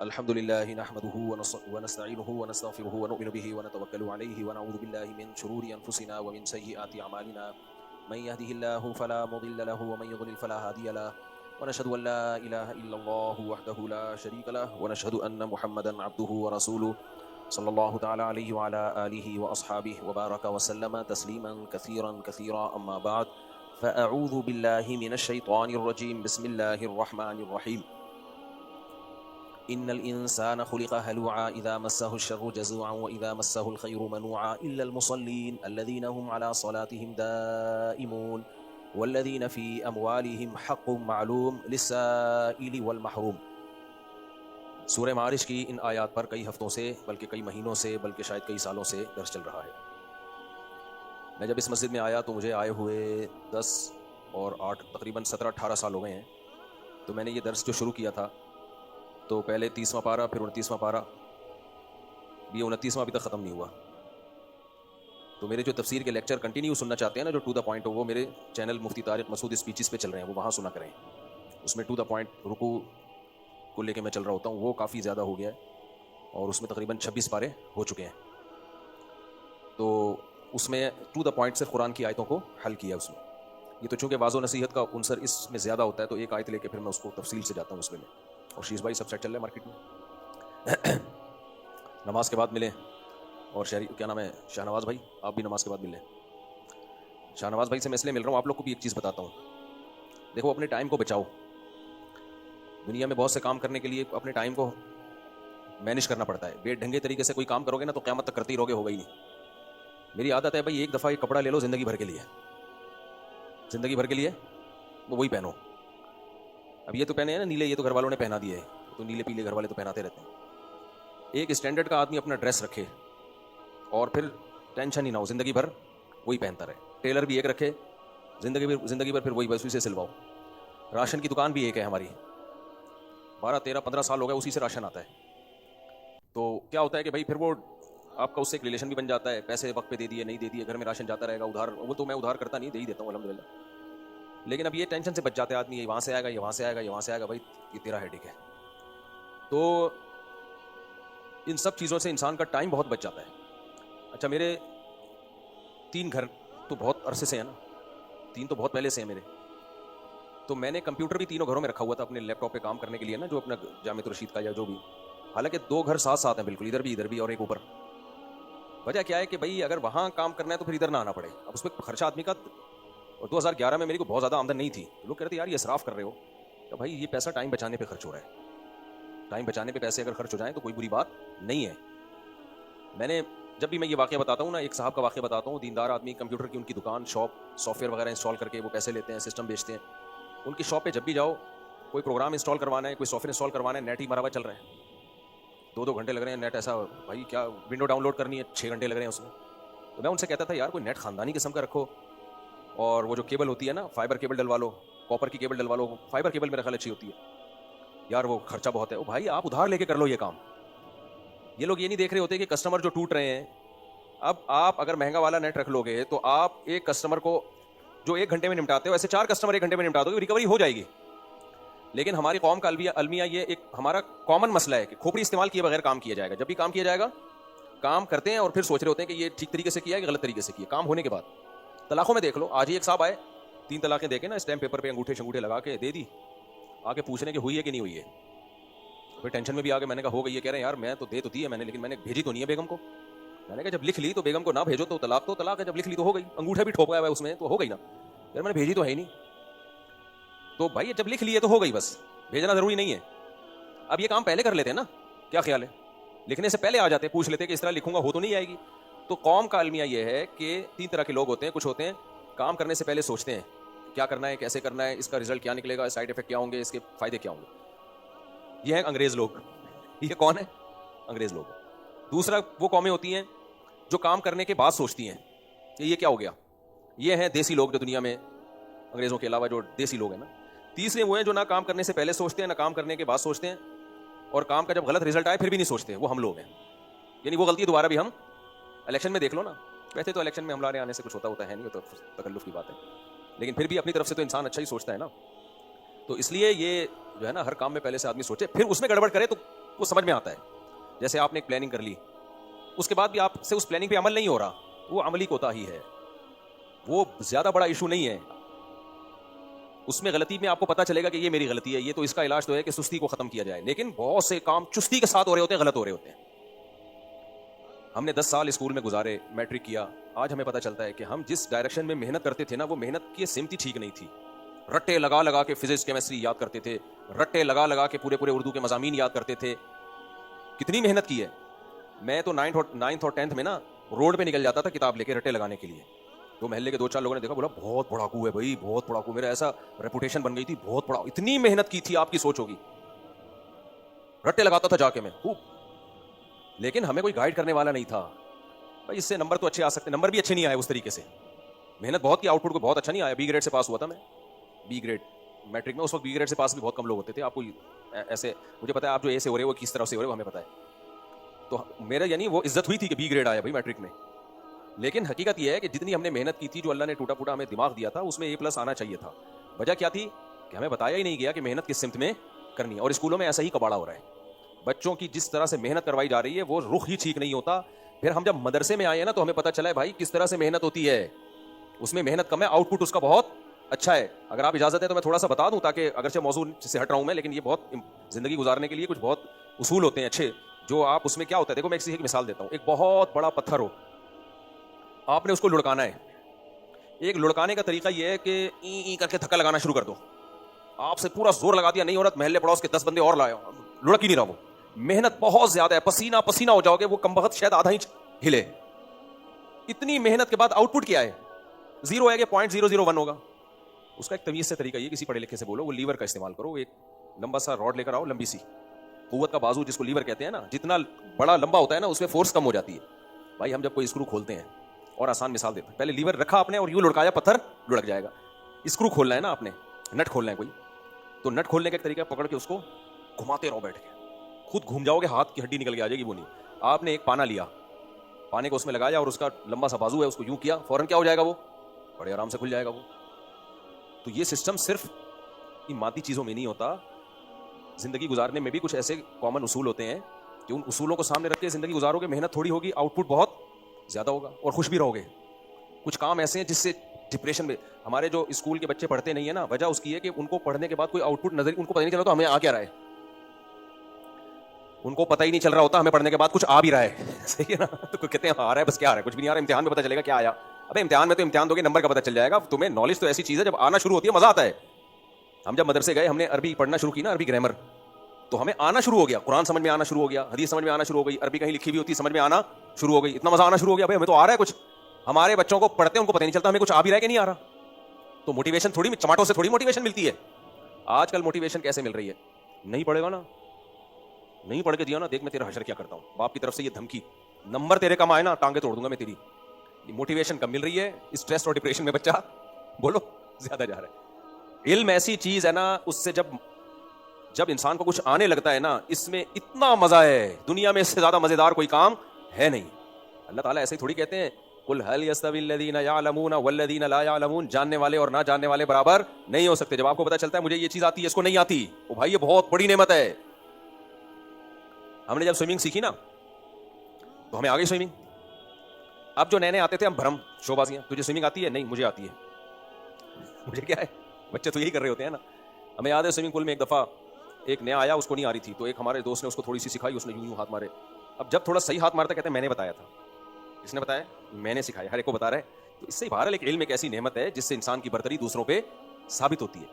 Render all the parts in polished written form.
अल्हम्दुलिल्लाहि नहमदुहु व नस्तईनुहु व नस्तगफिरुहु व नु'मिनु बिहि व नतवक्कलु अलैहि व नऊज़ु बिल्लाहि मिन शुरूरि अनफुसिना व मिन सय्यिआति अमालिना मन यहदिहिल्लाहु फला मुदिल्ल लहु व मन युद्लिल फला हादिय लहु व नशहदु अन ला इलाहा इल्लल्लाहु वहदहु ला शरीका लहु व नशहदु अन्न मुहम्मदन अब्दुहु व रसूलुहु सल्लल्लाहु तआला अलैहि व अला आलिहि व अस्हाबिहि व बारका व सल्लम तस्लीमन कसीरन कसीरा अम्मा बाद फ़अऊज़ु बिल्लाहि मिनश शैतानिर रजीम बिस्मिल्लाहिर रहमानिर रहीम इन्नल इंसान खुलिक़ हलूआ इज़ा मस्सहु श्शर्रु जज़ूअन व इज़ा मस्सहुल खैरु मनूआ इल्लल मुसल्लीन अल्लज़ीना हुम अला सलातिहिम दाइमून वल्लज़ीना फ़ी अमवालिहिम हक़्क़ुम मालूम लिस्साइलि वल महरूम। सूरह मारिज की इन आयात पर कई हफ्तों से, बल्कि कई महीनों से, बल्कि शायद कई सालों से दर्स चल रहा है। मैं जब इस मस्जिद में आया तो मुझे आए हुए 10 और 8 तकरीबन 17-18 साल हो गए हैं। तो मैंने ये दर्स जो शुरू किया था तो पहले 30वां पारा, फिर 29वां पारा, ये 29वां अभी तक ख़त्म नहीं हुआ। तो मेरे जो तफसीर के लेक्चर कंटिन्यू सुनना चाहते हैं ना, जो टू द पॉइंट हो, वो मेरे चैनल मुफ्ती तारिक मसूद स्पीचेस पे चल रहे हैं, वो वहाँ सुना करें। उसमें टू द पॉइंट रुकू को लेके मैं चल रहा होता हूँ, वो काफ़ी ज़्यादा हो गया है और उसमें तकरीबन 26 पारे हो चुके हैं। तो उसमें टू द पॉइंट सिर्फ कुरान की आयतों को हल किया उसमें। ये तो चूँकि वाज़ो नसीहत का उनसर इसमें ज़्यादा होता है, तो एक आयत लेके फिर मैं उसको तफसील से जाता हूँ उसमें। और शीज़ भाई सब सेट चल रहा है मार्केट में। नमाज के बाद मिलें। और शहरी क्या नाम है, शाहनवाज़ भाई, आप भी नमाज के बाद मिलें। शाहनवाज़ भाई से मैं इसलिए मिल रहा हूँ, आप लोग को भी एक चीज़ बताता हूँ। देखो, अपने टाइम को बचाओ। दुनिया में बहुत से काम करने के लिए अपने टाइम को मैनेज करना पड़ता है। बेढंगे तरीके से कोई काम करोगे ना तो क़यामत तक करते ही रहोगे, होगा ही नहीं। मेरी आदत है भाई, एक दफ़ा एक कपड़ा ले लो ज़िंदगी भर के लिए, ज़िंदगी भर के लिए वो वही पहनो। अब ये तो पहने हैं ना नीले, ये तो घर वालों ने पहना दिए है, तो नीले पीले घर वाले तो पहनाते रहते हैं। एक स्टैंडर्ड का आदमी अपना ड्रेस रखे और फिर टेंशन ही ना हो, ज़िंदगी भर वही पहनता रहे। टेलर भी एक रखे, ज़िंदगी भर फिर वही, बस उसी से सिलवाओ। राशन की दुकान भी एक है हमारी, 12-13-15 साल हो गए उसी से राशन आता है। तो क्या होता है कि भाई फिर वो आपका उससे एक रिलेशन भी बन जाता है। पैसे वक्त पे दे दिए, नहीं दे दिए, घर में राशन जाता रहेगा। उधार, वो तो मैं उधार करता नहीं, दे ही देता हूँ अल्हम्दुलिल्लाह। लेकिन अब ये टेंशन से बच जाते हैं आदमी, ये वहाँ से आएगा, ये वहाँ से आएगा, ये वहाँ से आएगा। भाई ये तेरा हेडेक है। तो इन सब चीज़ों से इंसान का टाइम बहुत बच जाता है। अच्छा, मेरे 3 घर तो बहुत अरसे से हैं ना, 3 तो बहुत पहले से हैं मेरे। तो मैंने कंप्यूटर भी तीनों घरों में रखा हुआ था अपने लैपटॉप पे काम करने के लिए ना, जो अपना जामिया रशीद का या जो भी। हालांकि 2 घर साथ साथ हैं बिल्कुल, इधर भी और एक ऊपर। वजह क्या है कि भाई अगर वहाँ काम करना है तो फिर इधर ना आना पड़े। अब उसमें खर्चा आदमी का, और 2011 में मेरी को बहुत ज़्यादा आमदन नहीं थी। तो लोग कह रहे थे यार ये इसराफ कर रहे हो। तो भाई ये पैसा टाइम बचाने पे खर्च हो रहा है। टाइम बचाने पे पैसे अगर खर्च हो जाएं तो कोई बुरी बात नहीं है। मैंने जब भी मैं ये वाक़या बताता हूँ ना, एक साहब का वाक़या बताता हूँ। दीनदार आदमी, कंप्यूटर की उनकी दुकान, शॉप, सॉफ्टवेयर वगैरह इंस्टॉल करके वो पैसे लेते हैं, सिस्टम बेचते हैं। उनकी शॉप पे जब भी जाओ, कोई प्रोग्राम इंस्टॉल करवाना है, कोई सॉफ्टवेयर इंस्टॉल करवाना है, नेट ही मरा हुआ चल रहा है। 2-2 घंटे लग रहे हैं नेट। ऐसा भाई क्या, विंडो डाउनलोड करनी है 6 घंटे लग रहे हैं उसमें। तो मैं उनसे कहता था यार कोई नेट ख़ानदानी किस्म का रखो, और वो जो केबल होती है ना, फाइबर केबल डलवा लो, कॉपर की केबल डलवा लो। फाइबर केबल मेरा ख्याल अच्छी होती है यार, वो खर्चा बहुत है। ओ भाई आप उधार लेके कर लो ये काम। ये लोग ये नहीं देख रहे होते कि कस्टमर जो टूट रहे हैं। अब आप अगर महंगा वाला नेट रख लोगे तो आप एक कस्टमर को जो 1 घंटे में निपटाते हो, ऐसे 4 कस्टमर 1 घंटे में निपटा दोगे, रिकवरी हो जाएगी। लेकिन हमारी कौम का अलमिया ये एक हमारा कॉमन मसला है कि खोपड़ी इस्तेमाल किए बगैर काम किया जाएगा। जब भी काम किया जाएगा, काम करते हैं और फिर सोच रहे होते हैं कि ये ठीक तरीके से किया है कि गलत तरीके से किया। काम होने के बाद तलाकों में देख लो, आज ही एक साहब आए, 3 तलाकें देके ना स्टैम्प पेपर पे अंगूठे शंगूठे लगा के दे दी। आके पूछने की हुई है कि नहीं हुई है। फिर टेंशन में भी आगे मैंने कहा हो गई है। कह रहे हैं यार मैं तो दे तो दी है मैंने, लेकिन मैंने भेजी तो नहीं है बेगम को। मैंने कहा जब लिख ली तो बेगम को ना भेजो तो तलाक है, जब लिख ली तो हो गई। अंगूठा भी ठोका हुआ है उसमें तो हो गई ना। यार मैंने भेजी तो है ही नहीं। तो भाई जब लिख लिए तो हो गई, बस भेजना जरूरी नहीं है। अब ये काम पहले कर लेते हैं ना, क्या ख्याल है? लिखने से पहले आ जाते हैं, पूछ लेते हैं कि इस तरह लिखूंगा हो तो नहीं आएगी। तो कौम का अलमिया ये है कि 3 तरह के लोग होते हैं। कुछ होते हैं काम करने से पहले सोचते हैं क्या करना है, कैसे करना है, इसका रिजल्ट क्या निकलेगा, साइड इफेक्ट क्या होंगे, इसके फायदे क्या होंगे। ये है अंग्रेज लोग। ये कौन है? अंग्रेज लोग। दूसरा वो कौमें होती हैं जो काम करने के बाद सोचती हैं कि ये क्या हो गया। ये हैं देसी लोग, जो दुनिया में अंग्रेजों के अलावा जो देसी लोग हैं ना। तीसरे वो हैं जो ना काम करने से पहले सोचते हैं, ना काम करने के बाद सोचते हैं, और काम का जब गलत रिजल्ट आए फिर भी नहीं सोचते। वो हम लोग हैं। यानी वो गलती दोबारा भी हम इलेक्शन में देख लो ना। वैसे तो इलेक्शन में हमारे आने से कुछ होता है नहीं, तो तकल्लुफ की बात है, लेकिन फिर भी अपनी तरफ से तो इंसान अच्छा ही सोचता है ना। तो इसलिए ये जो है ना, हर काम में पहले से आदमी सोचे, फिर उसमें गड़बड़ करे तो वो समझ में आता है। जैसे आपने एक प्लानिंग कर ली, उसके बाद भी आपसे उस प्लानिंग पे अमल नहीं हो रहा, वो अमली कोताही है, वो ज्यादा बड़ा इशू नहीं है। उसमें गलती में आपको पता चलेगा कि ये मेरी गलती है, ये तो इसका इलाज तो है कि सुस्ती को खत्म किया जाए। लेकिन बहुत से काम चुस्ती के साथ हो रहे होते हैं, गलत हो रहे होते हैं। हमने 10 साल स्कूल में गुजारे, मैट्रिक किया, आज हमें पता चलता है कि हम जिस डायरेक्शन में मेहनत करते थे ना, वो मेहनत की सिमत ही ठीक नहीं थी। रट्टे लगा लगा के फिजिक्स केमिस्ट्री याद करते थे, रट्टे लगा लगा के पूरे पूरे उर्दू के मजामीन याद करते थे। कितनी मेहनत की है। मैं तो 9th और 10th में ना रोड पे निकल जाता था किताब लेके रट्टे लगाने के लिए। तो महल्ले के 2-4 लोगों ने देखा, बोला बहुत पढ़ाकू है भाई, बहुत पढ़ाकू। मेरा ऐसा रेपुटेशन बन गई थी, बहुत पढ़ा। इतनी मेहनत की थी, आपकी सोच होगी। रट्टे लगाता था जाके मैं खूब, लेकिन हमें कोई गाइड करने वाला नहीं था। भाई इससे नंबर तो अच्छे आ सकते, नंबर भी अच्छे नहीं आए उस तरीके से। मेहनत बहुत की, आउटपुट को बहुत अच्छा नहीं आया। बी ग्रेड से पास हुआ था मैं, बी ग्रेड मैट्रिक में। उस वक्त बी ग्रेड से पास भी बहुत कम लोग होते थे। आपको ऐसे, मुझे पता है आप जो ए से हो रहे हो वो किस तरह से हो रहे हो, हमें पता है। तो मेरा यानी वो इज्जत हुई थी कि बी ग्रेड आया भाई मैट्रिक में। लेकिन हकीकत यह है कि जितनी हमने मेहनत की थी, जो अल्लाह ने टूटा फूटा हमें दिमाग दिया था, उसमें A+ आना चाहिए था। वजह क्या थी कि हमें बताया ही नहीं गया कि मेहनत किस सिमत में करनी है। और स्कूलों में ऐसा ही कबाड़ा हो रहा है। बच्चों की जिस तरह से मेहनत करवाई जा रही है, वो रुख ही ठीक नहीं होता। फिर हम जब मदरसे में आए हैं ना, तो हमें पता चला है भाई किस तरह से मेहनत होती है। उसमें मेहनत कम है, आउटपुट उसका बहुत अच्छा है। अगर आप इजाजत है तो मैं थोड़ा सा बता दूं, ताकि अगरचे मौजू से हट रहा हूं मैं, लेकिन ये बहुत जिंदगी गुजारने के लिए कुछ बहुत उसूल होते हैं अच्छे, जो आप उसमें क्या होता है। देखो मैं एक मिसाल देता हूं। एक बहुत बड़ा पत्थर हो, आपने उसको लुढ़काना है। एक लुढ़काने का तरीका यह है कि ई करके धक्का लगाना शुरू कर दो। आपसे पूरा जोर लगा दिया, नहीं हो रहा, महल्ले पड़ोस के 10 बंदे और लाए, लुढ़क ही नहीं रहा वो। मेहनत बहुत ज्यादा है, पसीना पसीना हो जाओगे, वो कमबख्त शायद आधा इंच हिले। इतनी मेहनत के बाद आउटपुट क्या है? 0 है कि 0.001 होगा। उसका एक तमीज से तरीका ये, किसी पढ़े लिखे से बोलो वो लीवर का इस्तेमाल करो। एक लंबा सा रॉड लेकर आओ, लंबी सी कुव्वत का बाजू, जिसको लीवर कहते हैं ना, जितना बड़ा लंबा होता है ना, उसमें फोर्स कम हो जाती है। भाई हम जब कोई स्क्रू खोलते हैं, और आसान मिसाल देते हैं, पहले लीवर रखा आपने और यूं लुढ़काया, पत्थर लुढ़क जाएगा। स्क्रू खोलना है ना आपने, नट खोलना है कोई, तो नट खोलने का एक तरीका, पकड़ के उसको घुमाते रहो बैठ के। खुद घूम जाओगे, हाथ की हड्डी निकल के आ जाएगी, वो नहीं। आपने एक पाना लिया, पाने को उसमें लगाया और उसका लंबा सा बाजू है, उसको यूं किया, फौरन क्या हो जाएगा, वो बड़े आराम से खुल जाएगा वो। तो ये सिस्टम सिर्फ इन मादी चीजों में नहीं होता, जिंदगी गुजारने में भी कुछ ऐसे कॉमन उसूल होते हैं कि उन उसूलों को सामने रख के जिंदगी गुजारोगे, मेहनत थोड़ी होगी, आउटपुट बहुत ज्यादा होगा और खुश भी रहोगे। कुछ काम ऐसे हैं जिससे डिप्रेशन में, हमारे जो स्कूल के बच्चे पढ़ते नहीं है ना, वजह उसकी है कि उनको पढ़ने के बाद कोई आउटपुट नजर, उनको पता नहीं चला तो हमें आ क्या रहा है। उनको पता ही नहीं चल रहा होता हमें पढ़ने के बाद कुछ आ भी रहा है। सही है ना? तो कहते हैं आ रहा है, बस क्या आ रहा है, कुछ भी नहीं आ रहा है, इम्तिहान में पता चलेगा क्या आया। अबे इम्तिहान में तो इम्तिहान दोगे, नंबर का पता चल जाएगा तुम्हें। नॉलेज तो ऐसी चीज है, जब आना शुरू होती है मजा आता है। हम जब मदरसे गए, हमने अरबी पढ़ना शुरू की ना, अरबी ग्रामर, तो हमें आना शुरू हो गया, कुरान समझ में आना शुरू हो गया, हदीस समझ में आना शुरू हो गई, अरबी कहीं लिखी हुई होती समझ में आना शुरू हो गई, इतना मजा आना शुरू हो गया, भाई हमें तो आ रहा है कुछ। हमारे बच्चों को पढ़ते हैं, उनको पता नहीं चलता हमें कुछ आ भी रहा है कि नहीं आ रहा। तो मोटिवेशन थोड़ी, चमाटों से थोड़ी मोटिवेशन मिलती है। आजकल मोटिवेशन कैसे मिल रही है? नहीं पढ़ेगा ना, नहीं पढ़ के दिया ना, देख मैं तेरा हशर क्या करता हूं। बाप की तरफ से ये धमकी, नंबर तेरे कम आए ना, टांगे तोड़ दूंगा मैं तेरी। मोटिवेशन कम मिल रही है, स्ट्रेस और डिप्रेशन में बच्चा बोलो ज्यादा जा रहा है। इल्म ऐसी चीज है ना, उससे जब इंसान को कुछ आने लगता है ना, इसमें इतना मजा है, दुनिया में इससे ज्यादा मजेदार कोई काम है नहीं। अल्लाह ताला ऐसे ही थोड़ी कहते हैं, कुल हल यस्तविल्लज़ीना यअलमून वल्लज़ीना ला यअलमून, जानने वाले और ना जानने वाले बराबर नहीं हो सकते। जब आपको पता चलता है मुझे ये चीज आती है, इसको नहीं आती, ओ भाई ये बहुत बड़ी नेमत है। हमने जब स्विमिंग सीखी ना, तो हमें आ गई स्विमिंग। अब जो नए नए आते थे, हम भरम शोबाजियां, तुझे स्विमिंग आती है? नहीं मुझे आती है। मुझे क्या है, बच्चे तो यही कर रहे होते हैं ना। हमें याद है स्विमिंग पूल में एक दफा एक नया आया, उसको नहीं आ रही थी, तो एक हमारे दोस्त ने उसको थोड़ी सी सिखाई, उसने यूं यूं हाथ मारे। अब जब थोड़ा सही हाथ मारता, कहते हैं मैंने बताया था। इसने बताया, मैंने सिखाया, हर एक को बता रहा है। तो इससे बहरहाल एक इल्म एक ऐसी नेमत है जिससे इंसान की बरतरी दूसरों पे साबित होती है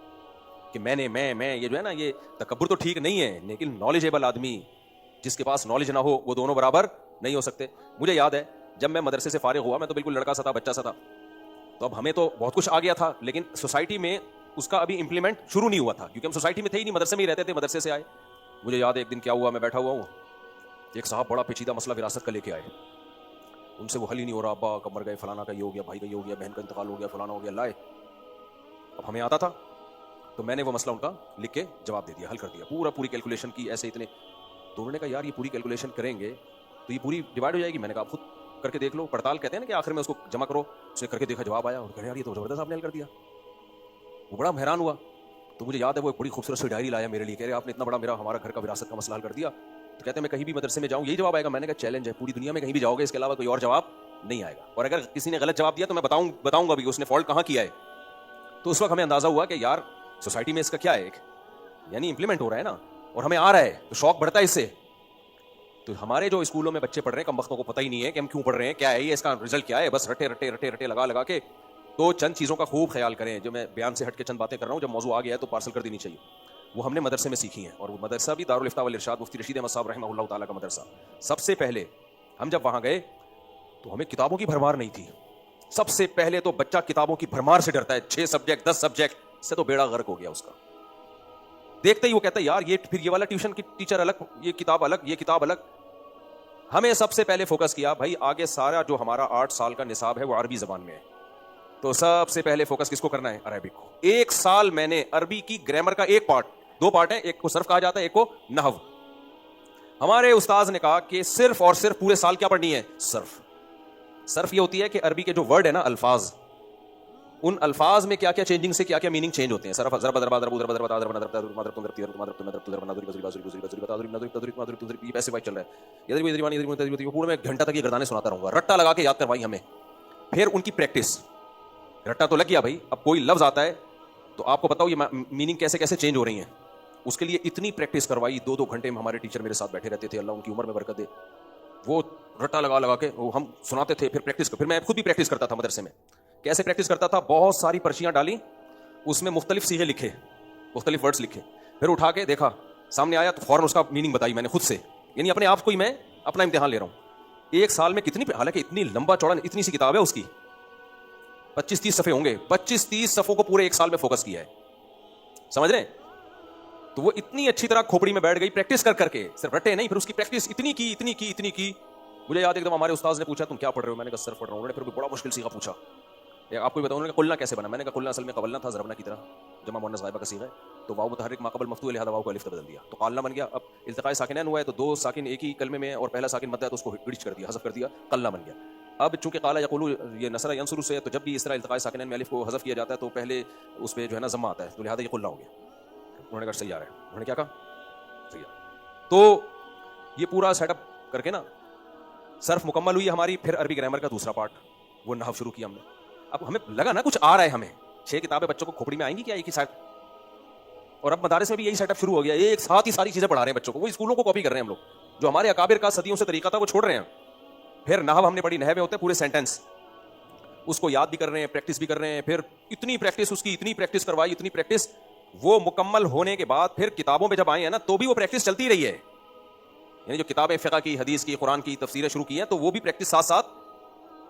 कि मैंने, मैं, ये जो है ना, ये तकब्बुर तो ठीक नहीं है, लेकिन नॉलेजेबल आदमी जिसके पास नॉलेज ना हो, वो दोनों बराबर नहीं हो सकते। मुझे याद है जब मैं मदरसे से फारिग हुआ, मैं तो बिल्कुल लड़का सा था, बच्चा सा था, तो अब हमें तो बहुत कुछ आ गया था, लेकिन सोसाइटी में उसका अभी इंप्लीमेंट शुरू नहीं हुआ था, क्योंकि हम सोसाइटी में थे ही नहीं, मदरसे में ही रहते थे, मदरसे से आए। मुझे याद है एक दिन क्या हुआ, मैं बैठा हुआ हूँ, एक साहब बड़ा पेचीदा मसला विरासत का लेके आए। उनसे वो हल ही नहीं हो रहा, अब्बा कब मर गए, फलाना का ये हो गया, भाई का ये हो गया, बहन का इंतकाल हो गया, फलाना हो गया, लाए। अब हमें आता था, तो मैंने वो मसला उनका लिख के जवाब दे दिया, हल कर दिया, पूरी कैलकुलेशन की, ऐसे इतने। तो उन्होंने कहा यार ये पूरी कैलकुलेशन करेंगे तो ये पूरी डिवाइड हो जाएगी। मैंने कहा आप खुद करके देख लो, पड़ताल कहते हैं ना कि आखिर में उसको जमा करो। उसने करके देखा, जवाब आया, और कह यार ये तो जबरदस्त आपने हल कर दिया। वो बड़ा हैरान हुआ। तो मुझे याद है वो एक बड़ी खूबसूरत सी डायरी लाया मेरे लिए, कह रहे आपने इतना बड़ा मेरा हमारा घर का विरासत का मसला हल कर दिया। तो कहते हैं मैं कहीं भी मदरसे में जाऊं यही जवाब आएगा। मैंने कहा चैलेंज है, पूरी दुनिया में कहीं भी जाओगे इसके अलावा कोई और जवाब नहीं आएगा। और अगर किसी ने गलत जवाब दिया तो मैं बताऊंगा भी उसने फॉल्ट कहां किया है। तो उस वक्त हमें अंदाजा हुआ कि यार सोसाइटी में इसका क्या है, यानी इंप्लीमेंट हो रहा है ना, और हमें आ रहा है तो शौक बढ़ता है इससे। तो हमारे जो स्कूलों में बच्चे पढ़ रहे हैं, कम वक्तों को पता ही नहीं है कि हम क्यों पढ़ रहे हैं, क्या है ये, इसका रिजल्ट क्या है, बस रटे रटे रटे रटे लगा लगा के। तो चंद चीज़ों का खूब ख्याल करें, जो मैं बयान से हट के चंद बातें कर रहा हूँ, जब मौजू आ गया है तो पार्सल कर देनी चाहिए। वो हमने मदरसे में सीखी हैं, और वो मदरसा भी दारुल इफ्ता वल इरशाद मुफ्ती रशीद अहमद साहब रहमहुल्लाह ताला का मदरसा। सबसे पहले हम जब वहाँ गए तो हमें किताबों की भरमार नहीं थी। सबसे पहले तो बच्चा किताबों की भरमार से डरता है, 6 सब्जेक्ट 10 सब्जेक्ट से तो बेड़ा गर्क हो गया उसका। देखते ही वो कहता है यार ये फिर ये वाला ट्यूशन की टीचर अलग, ये किताब अलग, ये किताब अलग। हमें सबसे पहले फोकस किया भाई आगे सारा जो हमारा 8 साल का निसाब है वो अरबी जबान में है, तो सबसे पहले फोकस किसको करना है, अरबिक को। 1 साल मैंने अरबी की ग्रामर का 1 पार्ट, 2 पार्ट है, एक को सर्फ कहा जाता है, एक को नहव। हमारे उस्ताद ने कहा कि सिर्फ और सिर्फ पूरे साल क्या पढ़नी है, सर्फ। सर्फ ये होती है कि अरबी के जो वर्ड है ना, अल्फाज, उन अल्फाज में क्या क्या चेंजिंग से क्या क्या मीनिंग चेंज होते हैं। सरफ जरब दरबा दरबू दरबा दरबा दरबा दरबा दरबा मदरब तुंदर तीर मदरब तुंदर तुंदर बनादुरी बजरी बाजुरी गुजरी बजरी बतादुरी नदुरी तदुरी मदुरी तुंदर, ये पैसे वाइज चल रहा है। इधर भी इधर वाली इधर भी इधर भी पूरे में 1 घंटा तक ये गर्दाने सुनाता रहूंगा, रट्टा लगा के याद करवाई हमें। फिर उनकी प्रैक्टिस, रट्टा तो लग गया भाई, अब कोई लफ्ज आता है तो आपको बताओ ये मीनिंग कैसे कैसे चेंज हो रही है, उसके लिए इतनी प्रैक्टिस करवाई। 2-2 घंटे में हमारे टीचर मेरे साथ बैठे रहते थे, अल्लाह उनकी उम्र में बरकत दे। वो रट्टा लगा लगा के वो हम सुनाते थे, फिर प्रैक्टिस, फिर मैं खुद भी प्रैक्टिस करता था मदरसे में। कैसे प्रैक्टिस करता था, बहुत सारी पर्चियां डाली, उसमें मुख्तलिफ सीगे लिखे, मुख्तलिफ वर्ड्स लिखे, फिर उठा के देखा, सामने आया तो फौरन उसका मीनिंग बताई मैंने खुद से, यानी अपने आप को ही मैं अपना इम्तिहान ले रहा हूं। 1 साल में कितनी, हालांकि इतनी लंबा चौड़ा इतनी सी किताब है उसकी, 25-30 सफ़े होंगे, 25-30 सफ़ों को पूरे 1 साल में फोकस किया है, समझ रहे हैं। तो वो इतनी अच्छी तरह खोपड़ी में बैठ गई प्रैक्टिस कर करके, सिर्फ रटे नहीं, फिर उसकी प्रैक्टिस इतनी की इतनी की इतनी की। मुझे याद एकदम हमारे उस्ताद ने पूछा तुम क्या पढ़ रहे हो, मैंने कहा सर पढ़ रहा हूँ। उन्होंने फिर बड़ा मुश्किल सीखा पूछा, आपको बताऊँ, उन्होंने कुल्ला कैसे बना, मैंने कहा कुल्ला असल में कवलना था, ज़रबना की तरह, जमा मुअन्नस गायबा का सीगा है, तो वाव मुतहर्रिक मा क़बल मफ्तूह लिहाज़ा वाव को अलिफ तक बदल दिया, तो कालना बन गया। अब इल्तिक़ाए साकिनैन हुआ है तो 2 साकिन एक ही कलमे में और पहला साकिन मद्दा है तो उसको हिच कर दिया, हज़फ कर दिया, कल्ला बन गया। अब चूंकि काला यक़ूलु ये नसरा यंसुरु से है, तो जब भी इस तरह इल्तिक़ाए साकिनैन में अलिफ को हज़फ किया जाता है तो पहले उस पर जो है ना ज़म्मा आता है, तो लिहाजा ये कुल्ला हो गया। उन्होंने कहा सही आ रहा है, उन्होंने क्या कहा सही आ। तो ये पूरा सेटअप करके ना सर्फ मुकम्मल हुई हमारी, फिर अरबी ग्रामर का दूसरा पार्ट वो नहव शुरू किया हमने। अब हमें लगा ना कुछ आ रहा है, हमें 6 किताबें बच्चों को खोपड़ी में आएंगी क्या एक ही साथ, और अब मदारिस में भी यही सेटअप शुरू हो गया, एक साथ ही सारी चीजें पढ़ा रहे हैं बच्चों को, वो स्कूलों को कॉपी कर रहे हैं हम लोग, जो हमारे अकाबिर का सदियों से तरीका था वो छोड़ रहे हैं। फिर नहव हमने पढ़ी, नहव में होते हैं पूरे सेंटेंस, उसको याद भी कर रहे हैं, प्रैक्टिस भी कर रहे हैं, फिर इतनी प्रैक्टिस उसकी, इतनी प्रैक्टिस करवाई, इतनी प्रैक्टिस, वो मुकम्मल होने के बाद फिर किताबों में जब आए हैं ना तो भी वो प्रैक्टिस चलती रही है, यानी जो किताबें फ़िक़्ह की, हदीस की, कुरान की तफसीरें शुरू की हैं तो वो भी प्रैक्टिस साथ साथ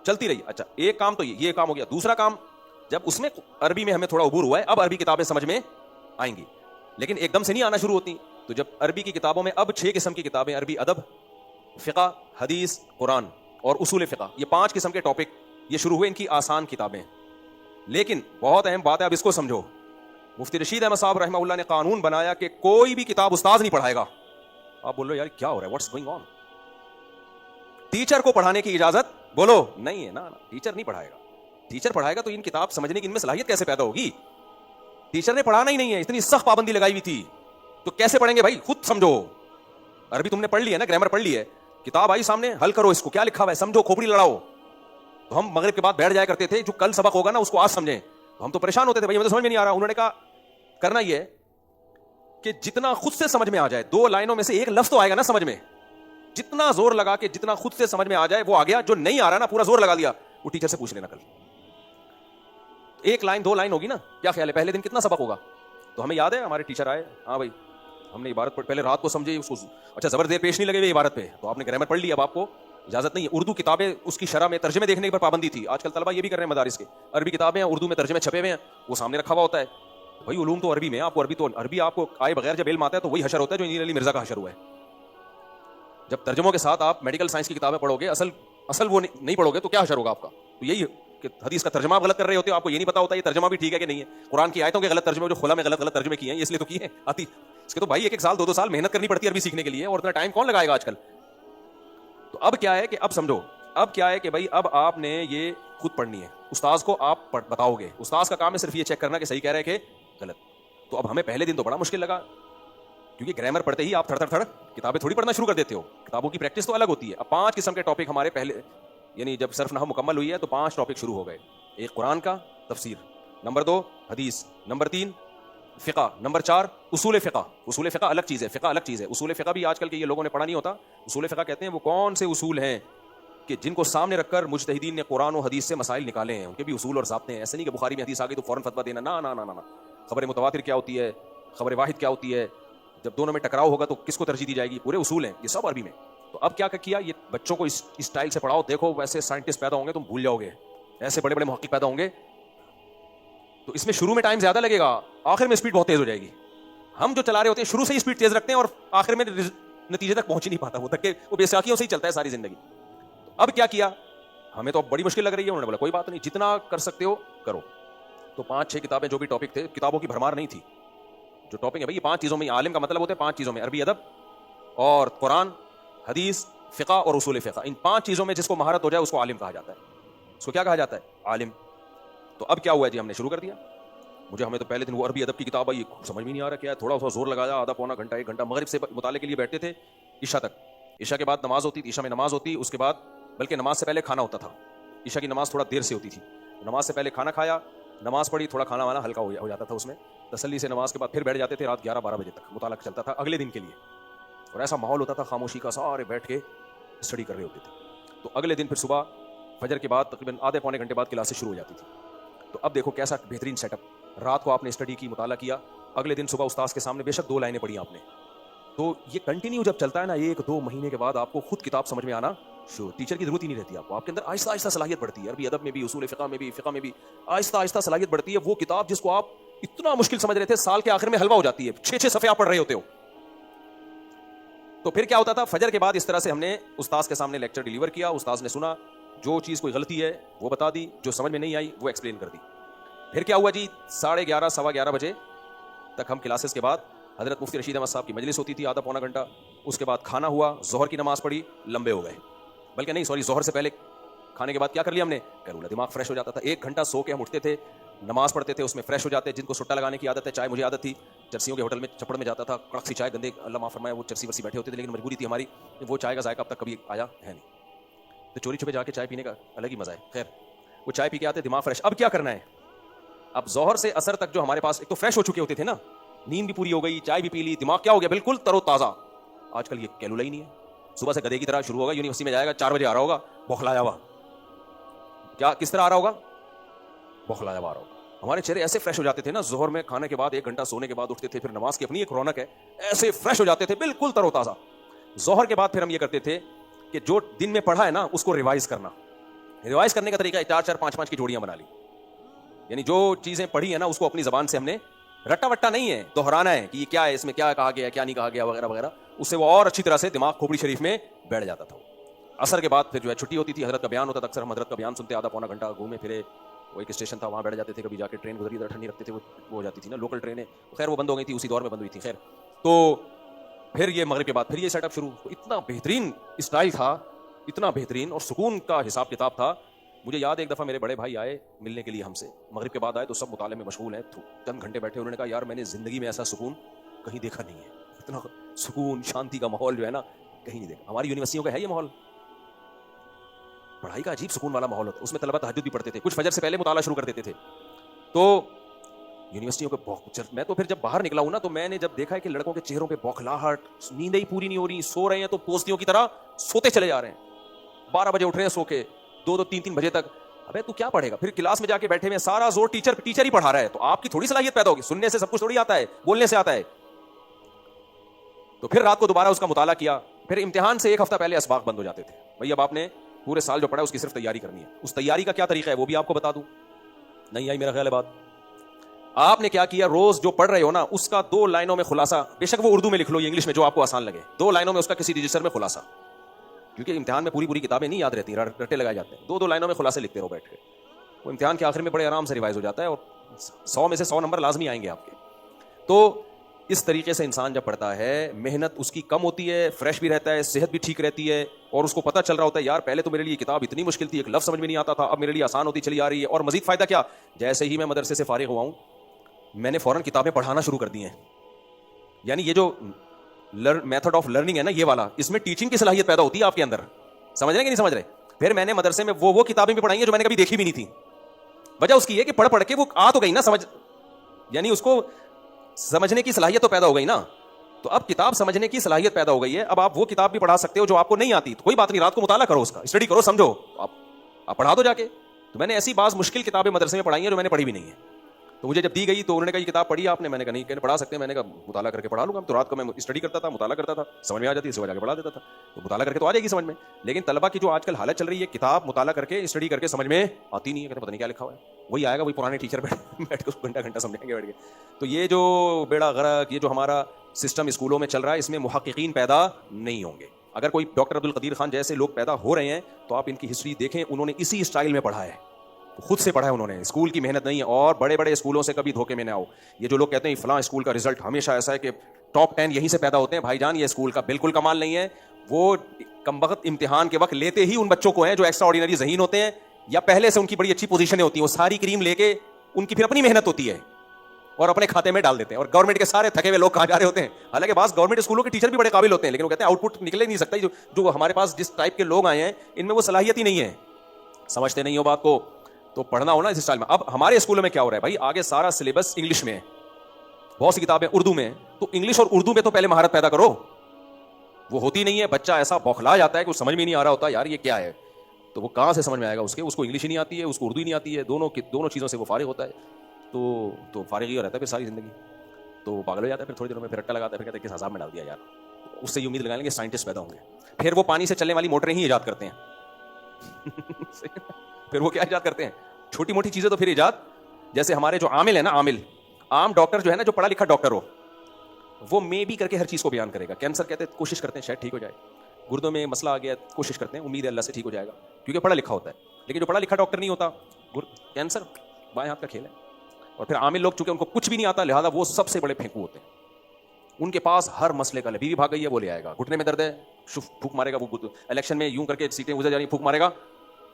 चलती रही। अच्छा, एक काम तो ये काम हो गया। दूसरा काम, जब उसमें अरबी में हमें थोड़ा उबूर हुआ है, अब अरबी किताबें समझ में आएंगी, लेकिन एकदम से नहीं आना शुरू होती। तो जब अरबी की किताबों में अब 6 किस्म की किताबें, अरबी अदब, फ़िक़्ह, हदीस, कुरान और उसूल फ़िक़्ह, ये 5 किस्म के टॉपिक ये शुरू हुए, इनकी आसान किताबें। लेकिन बहुत अहम बात है, अब इसको समझो, मुफ्ती रशीद अहमद साहब रहमहुल्लाह ने कानून बनाया कि कोई भी किताब उस्ताद नहीं पढ़ाएगा। आप बोलो यार क्या हो रहा है, व्हाट्स गोइंग ऑन। टीचर को पढ़ाने की इजाजत बोलो नहीं है ना, टीचर नहीं पढ़ाएगा। टीचर पढ़ाएगा तो इन किताब समझने की इनमें सलाहियत कैसे पैदा होगी। टीचर ने पढ़ाना ही नहीं है, इतनी सख्त पाबंदी लगाई हुई थी, तो कैसे पढ़ेंगे भाई, खुद समझो। अरबी तुमने पढ़ ली है ना, ग्रामर पढ़ ली है, किताब आई सामने, हल करो इसको, क्या लिखा हुआ है समझो, खोपड़ी लड़ाओ। तो हम मगरिब के बाद बैठ जाया करते थे, जो कल सबक होगा ना उसको आज समझें, तो हम तो परेशान होते थे, भाई मुझे समझ में नहीं आ रहा। उन्होंने कहा करना ये कि जितना खुद से समझ में आ जाए, 2 लाइनों में से एक लफ्ज तो आएगा ना समझ में, जितना जोर लगा के जितना खुद से समझ में आ जाए वो आ गया, जो नहीं आ रहा ना पूरा जोर लगा दिया, वो टीचर से पूछ लेना कल। 1 लाइन 2 लाइन होगी ना, क्या ख्याल है पहले दिन कितना सबक होगा। तो हमें याद है हमारे टीचर आए, हाँ भाई हमने इबारत पहले रात को समझे उसको, अच्छा जबर देर पेश नहीं लगे हुए इबारत पे, तो आपने ग्रामर पढ़ ली, अब आपको इजाजत नहीं है। उर्दू किताबें उसकी शरह में तर्जमे देखने पर पाबंदी थी, आजकल तलबा ये भी कर रहे हैं मदारिस के, अरबी किताबें उर्दू में तर्जमे छपे हुए हैं, वो सामने रखा हुआ होता है। भाई उलूम तो अरबी में, आपको अरबी आपको आए बगैर जब इल्म आता है तो वही हशर होता है जो इंजीनियर अली मिर्जा का हशर हुआ है। जब तर्जुमों के साथ आप मेडिकल साइंस की किताबें पढ़ोगे, असल वो नहीं पढ़ोगे तो क्या हशर होगा आपका। तो यही कि हदीस का तर्जमा आप गलत कर रहे होते हो, आपको ये नहीं पता होता ये तर्जमा भी ठीक है कि नहीं है। कुरान की आयतों के गलत तर्जमे, जो खुला में गलत तर्जमे किए हैं, इसलिए तो किए आती, इसके तो भाई 1-1 साल 2-2 साल मेहनत करनी पड़ती है अरबी सीखने के लिए, और इतना टाइम कौन लगाएगा आजकल। तो अब क्या है कि अब समझो, अब क्या है कि भाई अब आपने ये खुद पढ़नी है, उस्ताद को आप बताओगे, उस्ताद का काम है सिर्फ ये चेक करना कि सही कह रहे हैं कि गलत। तो अब हमें पहले दिन तो बड़ा मुश्किल लगा, क्योंकि ग्रामर पढ़ते ही आप थड़ थड़ थड़ किताबें थोड़ी पढ़ना शुरू कर देते हो, किताबों की प्रैक्टिस तो अलग होती है। अब 5 किस्म के टॉपिक हमारे पहले, यानी जब सर्फ नहव मुकम्मल हुई है तो 5 टॉपिक शुरू हो गए। एक कुरान का तफसीर, नंबर 2 हदीस, नंबर 3 फ़िक़ा, नंबर 4 उसूल फ़िक़ा। उसूल फ़िक़ा अलग चीज़ है, फ़िक़ा अलग चीज़ है। उसूल फ़िक़ा भी आजकल के ये लोगों ने पढ़ा नहीं होता। उसूल फ़िक़ा कहते हैं वो कौन से उसूल हैं कि जिनको सामने रखकर मुजतहिदीन ने कुरान और हदीस से मसाइल निकाले हैं, उनके भी उसूल और ज़ाब्ते हैं। ऐसे नहीं कि बुखारी में हदीस आ गई तो फ़ौरन फतवा देना, ना ना ना ना ना। खबर मुतवातिर क्या होती है, खबर वाहिद क्या होती है, जब दोनों में टकराव होगा तो किसको तरजीह दी जाएगी, पूरे उसूल हैं ये सब अरबी में। तो अब क्या किया, ये बच्चों को इस स्टाइल से पढ़ाओ, देखो वैसे साइंटिस्ट पैदा होंगे तुम भूल जाओगे, ऐसे बड़े बड़े मुहक्किक पैदा होंगे। तो इसमें शुरू में टाइम ज्यादा लगेगा, आखिर में स्पीड बहुत तेज हो जाएगी। हम जो चला रहे होते हैं शुरू से ही स्पीड तेज रखते हैं और आखिर में नतीजे तक पहुंच ही नहीं पाता, वो तक के वो बेसाखियों से ही चलता है सारी जिंदगी। तो अब क्या किया, हमें तो अब बड़ी मुश्किल लग रही है। उन्होंने बोला कोई बात नहीं, जितना कर सकते हो करो। तो 5-6 किताबें जो भी टॉपिक थे, किताबों की भरमार नहीं थी। जो टॉपिक है भाई ये 5 चीजों में, आलिम का मतलब होता है 5 चीजों में, अरबी अदब और कुरान, हदीस, फ़िक़ा और उसूल फ़िक़ा। इन 5 चीजों में जिसको महारत हो जाए उसको आलिम कहा जाता है। उसको क्या कहा जाता है, आलिम। तो अब क्या हुआ जी, हमने शुरू कर दिया। हमें तो पहले दिन वो अरबी अदब की किताब आई, समझ में नहीं आ रहा क्या है, थोड़ा सा जोर लगाया, आधा पौना घंटा 1 घंटा मगरिब से मुताले के लिए बैठते थे ईशा तक। ईशा के बाद नमाज होती थी, ईशा में नमाज होती, उसके बाद बल्कि नमाज से पहले खाना होता था। ईशा की नमाज थोड़ा देर से होती थी, नमाज से पहले खाना खाया, नमाज पढ़ी, थोड़ा खाना वाना हल्का हो जाता था उसमें, तसल्ली से नमाज के बाद फिर बैठ जाते थे रात 11-12 बजे तक, मुताला चलता था अगले दिन के लिए। और ऐसा माहौल होता था खामोशी का, सारे बैठ के स्टडी कर रहे होते थे। तो अगले दिन फिर सुबह फजर के बाद तकरीबन आधे पौने घंटे बाद क्लासेस शुरू हो जाती थी। तो अब देखो कैसा बेहतरीन सेटअप, रात को आपने स्टडी की, मुताला किया, अगले दिन सुबह उस्ताद के सामने बेशक 2 लाइनें पढ़ी आपने। तो ये कंटिन्यू जब चलता है ना, 1-2 महीने के बाद आपको खुद किताब समझ में आना शुरू, टीचर की जरूरत ही नहीं रहती आपको, आपके अंदर आहिस्ता आहिस्ता सलाहियत बढ़ती है। अरबी अदब में भी, उसूल फ़िक़ा में भी, फ़िक़ा में भी आहिस्ता आहिस्ता सलाहियत बढ़ती है। वो किताब जिसको आप इतना मुश्किल समझ रहे थे, साल के आखिर में हलवा हो जाती है, 6-6 सफ़े आप पढ़ रहे होते हो। तो फिर क्या होता था, फजर के बाद इस तरह से हमने उस्ताद के सामने लेक्चर डिलीवर किया, उस्ताद ने सुना, जो चीज़ कोई गलती है वो बता दी, जो समझ में नहीं आई वो एक्सप्लेन कर दी। फिर क्या हुआ जी, 11:30 सवा 11 बजे तक हम क्लासेस के बाद हज़रत मुफ्ती रशीद अहमद साहब की मजलिस होती थी आधा पौना घंटा, उसके बाद खाना हुआ, ज़ोहर की नमाज़ पढ़ी, लंबे हो गए, बल्कि नहीं सॉरी, ज़ोहर से पहले खाने के बाद क्या कर लिया हमने, कैलूला, दिमाग फ्रेश हो जाता था। 1 घंटा सो के हम उठते थे, नमाज़ पढ़ते थे, उसमें फ्रेश हो जाते। जिनको सुट्टा लगाने की आदत है, चाय मुझे आदत थी, चरसियों के होटल में चपड़ में जाता था, कड़क सी चाय, गंदे अल्लाह माफ़ फरमाए वो चरसी वर्सी बैठे होते थे, लेकिन मजबूरी थी हमारी, वो चाय का जायका अब तक कभी आया है नहीं, तो चोरी छुपे जाके चाय पीने का अलग ही मज़ा है। खैर वो चाय पी के आते, दिमाग फ्रेश। अब क्या करना है, अब ज़ोहर से असर तक जो हमारे पास, एक तो फ्रेश हो चुके होते थे ना, नींद भी पूरी हो गई, चाय भी पी ली, दिमाग क्या हो गया, बिल्कुल तरोताज़ा। आजकल ये कैलूला ही नहीं है, सुबह से गधे की तरह शुरू होगा, यूनिवर्सिटी में जाएगा, 4 बजे आ रहा होगा बौखलाया हुआ, क्या किस तरह आ रहा होगा, बौखलाया हुआ आ रहा होगा। हमारे चेहरे ऐसे फ्रेश हो जाते थे ना, ज़ोहर में खाने के बाद 1 घंटा सोने के बाद उठते थे, फिर नमाज की अपनी एक रौनक है, ऐसे फ्रेश हो जाते थे, बिल्कुल तरोताज़ा। ज़ोहर के बाद फिर हम ये करते थे कि जो दिन में पढ़ा है ना उसको रिवाइज करना। रिवाइज करने का तरीका 4-4, 5-5 की जोड़ियां बना ली, यानी जो चीजें पढ़ी है ना उसको अपनी जबान से हमने, रट्टा वट्टा नहीं है, दोहराना है कि ये क्या है, इसमें क्या कहा गया, क्या नहीं कहा गया, वगैरह वगैरह। उससे वो और अच्छी तरह से दिमाग खोपड़ी शरीफ में बैठ जाता था। असर के बाद फिर जो है छुट्टी होती थी, हजरत का बयान होता था, अक्सर हम हजरत का बयान सुनते, आधा पौना घंटा घूमे फिरे, वो एक स्टेशन था वहाँ बैठ जाते थे, कभी जाके ट्रेन गुजरी, इधर ठंडी रखते थे, वो हो जाती थी ना लोकल ट्रेनें, खैर वो बंद हो गई थी, उसी दौर में बंद हुई थी। खैर तो फिर ये मगरिब के बाद फिर ये सेटअप शुरू। इतना बेहतरीन स्टाइल था, इतना बेहतरीन और सुकून का हिसाब किताब था। मुझे याद है एक दफ़ा मेरे बड़े भाई आए मिलने के लिए हमसे, मगरिब के बाद आए तो सब मुताले में मशगूल हैं, चंद घंटे बैठे, उन्होंने कहा यार मैंने ज़िंदगी में ऐसा सुकून कहीं देखा नहीं है, इतना सुकून शांति का माहौल जो है ना कहीं नहीं देखा। हमारी यूनिवर्सिटियों का है ये माहौल, पढ़ाई का अजीब सुकून वाला माहौल होता है, उसमें तलबा तहज्जुद भी पढ़ते थे, कुछ फजर से पहले मुताला शुरू कर देते थे। तो यूनिवर्सिटियों के बहुत, मैं तो फिर जब बाहर निकला हूं ना तो मैंने जब देखा है कि लड़कों के चेहरों पे बौखलाहट, नींद ही पूरी नहीं हो रही, सो रहे हैं तो पोस्तियों की तरह सोते चले जा रहे हैं, 12 बजे उठ रहे हैं सो के, 2-2, 3-3 बजे तक। अबे तू क्या पढ़ेगा, फिर क्लास में जाके बैठे में सारा जोर टीचर ही पढ़ा रहा है, तो आपकी थोड़ी सलाहियत पैदा होगी, सुनने से सब कुछ थोड़ी आता है, बोलने से आता है। तो फिर रात को दोबारा उसका मुताला किया, फिर इम्तिहान से 1 हफ्ता पहले असबाक बंद हो जाते थे, भाई अब आपने पूरे साल जो पढ़ा उसकी सिर्फ तैयारी करनी है। उस तैयारी का क्या तरीका है वो भी आपको बता दूं, नहीं आई मेरा ख्याल है बात। आपने क्या किया, रोज जो पढ़ रहे हो ना उसका 2 लाइनों में खुलासा, बेशक वो उर्दू में लिख लो, इंग्लिश में, जो आपको आसान लगे, 2 लाइनों में उसका किसी रजिस्टर में खुलासा, क्योंकि इम्तिहान में पूरी किताबें नहीं याद रहती, रट्टे लगाए जाते हैं, 2-2 लाइनों में खुलासे लिखते रहो बैठ के, वो इम्तिहान के आखिर में बड़े आराम से रिवाइज हो जाता है और 100 में से 100 नंबर लाजमी आएंगे आपके। तो इस तरीके से इंसान जब पढ़ता है, मेहनत उसकी कम होती है, फ्रेश भी रहता है, सेहत भी ठीक रहती है, और उसको पता चल रहा होता है यार पहले तो मेरे लिए किताब इतनी मुश्किल थी, एक लफ्ज़ समझ में नहीं आता था, अब मेरे लिए आसान होती चली आ रही है। और मजीद फ़ायदा क्या, जैसे ही मैं मदरसे से फारिग हुआ हूँ मैंने फ़ौरन किताबें पढ़ाना शुरू कर दी हैं। यानी ये जो मेथड ऑफ लर्निंग है ना ये वाला, इसमें टीचिंग की सलाहियत पैदा होती है आपके अंदर। समझ रहे हैं कि नहीं समझ रहे? फिर मैंने मदरसे में वो किताबें भी पढ़ाई हैं जो मैंने कभी देखी भी नहीं थी। वजह उसकी है कि पढ़ पढ़ के वो आ तो गई ना समझ, यानी उसको समझने की सलाहियत तो पैदा हो गई ना। तो अब किताब समझने की सलाहियत पैदा हो गई है, अब आप वो किताब भी पढ़ा सकते हो जो आपको नहीं आती, तो कोई बात नहीं, रात को मुताला करो, उसका स्टडी करो, समझो, आप पढ़ा दो जाके। तो मैंने ऐसी बात मुश्किल किताबें मदरसे में पढ़ाई हैं जो मैंने पढ़ी भी नहीं है। तो मुझे जब दी गई तो उन्होंने कहा ये किताब पढ़ी आपने? मैंने कहा नहीं। कहने पढ़ा सकते हैं? मैंने कहा मुताला करके पढ़ा लूंगा। तो रात को मैं स्टडी करता था, मुताला करता था, समझ में आ जाती है, सुबह जाके पढ़ा देता था। तो मुताला करके तो आ जाएगी समझ में, लेकिन तलबा की जो आजकल हालत चल रही है, किताब मुताला करके स्टडी करके समझ में आती नहीं है। कहते पता नहीं क्या लिखा हुआ है, वही आएगा, वही पुराने टीचर बैठ के घंटा घंटा समझेंगे बैठ के। तो ये जो बेड़ा गर्क, ये जो हमारा सिस्टम स्कूलों में चल रहा है, इसमें मुहक्किकीन पैदा नहीं होंगे। अगर कोई डॉक्टर अब्दुल कदीर खान जैसे लोग पैदा हो रहे हैं तो आप इनकी हिस्ट्री देखें, उन्होंने इसी स्टाइल में पढ़ा है, खुद से पढ़ा है उन्होंने, स्कूल की मेहनत नहीं है। और बड़े बड़े स्कूलों से कभी धोखे में ना आओ। ये जो लोग कहते हैं फलां स्कूल का रिजल्ट हमेशा ऐसा है कि टॉप 10 यहीं से पैदा होते हैं, भाईजान ये स्कूल का बिल्कुल कमाल नहीं है। वो कमबख्त इम्तिहान के वक्त लेते ही उन बच्चों को हैं जो एक्स्ट्रा ऑर्डिनरी ज़हीन होते हैं या पहले से उनकी बड़ी अच्छी पोजीशनें होती हैं, वो सारी क्रीम लेके उनकी फिर अपनी मेहनत होती है और अपने खाते में डाल देते हैं। और गवर्नमेंट के सारे थके हुए लोग कहाँ जा रहे होते हैं? हालांकि बात गवर्नमेंट स्कूलों के टीचर भी बड़े काबिल होते हैं, लेकिन वो कहते हैं आउटपुट निकले नहीं सकता। जो हमारे पास जिस टाइप के लोग आए हैं इनमें वो सलाहियत ही नहीं है, समझते नहीं हो बात को। तो पढ़ना हो ना इस स्टाइल में। अब हमारे स्कूलों में क्या हो रहा है भाई, आगे सारा सिलेबस इंग्लिश में है, बहुत सी किताबें उर्दू में, तो इंग्लिश और उर्दू में तो पहले महारत पैदा करो। वो होती नहीं है, बच्चा ऐसा बौखला जाता है कि समझ में नहीं आ रहा होता यार ये क्या है। तो वो कहाँ से समझ में आएगा उसको इंग्लिश ही नहीं आती है, उसको उर्दू ही नहीं आती है, दोनों चीज़ों से वो फारिग होता है। तो फारिग ही रहता है फिर सारी जिंदगी। तो पागल हो जाता है फिर थोड़ी देर में, फिर रट्टा लगाता है, फिर कहते हैं किस हिसाब में डाल दिया यार। उससे ये उम्मीद लगा लेंगे साइंटिस्ट पैदा होंगे। फिर वो पानी से चलने वाली मोटरें ही ईजाद करते हैं फिर वो क्या ईजाद करते हैं? छोटी मोटी चीजें तो फिर ईजाद, जैसे हमारे जो आमिल है ना, आम डॉक्टर जो है ना, जो पढ़ा लिखा डॉक्टर हो, वो मे भी करके हर चीज को बयान करेगा। कैंसर कहते हैं कोशिश करते हैं शायद ठीक हो जाए, गुर्दों में मसला आ गया कोशिश करते हैं, उम्मीद है अल्लाह से ठीक हो जाएगा, क्योंकि पढ़ा लिखा होता है। लेकिन जो पढ़ा लिखा डॉक्टर नहीं होता, कैंसर बाएं हाथ का खेल है। और फिर आमिल लोग चूंकि उनको कुछ भी नहीं आता, लिहाजा वो सबसे बड़े फेंकू होते हैं। उनके पास हर मसले का, बीवी भाग गई है वो ले आएगा, घुटने में दर्द है फूक मारेगा, वो इलेक्शन में यूं करके सीटें गुजर जा रही फूक मारेगा,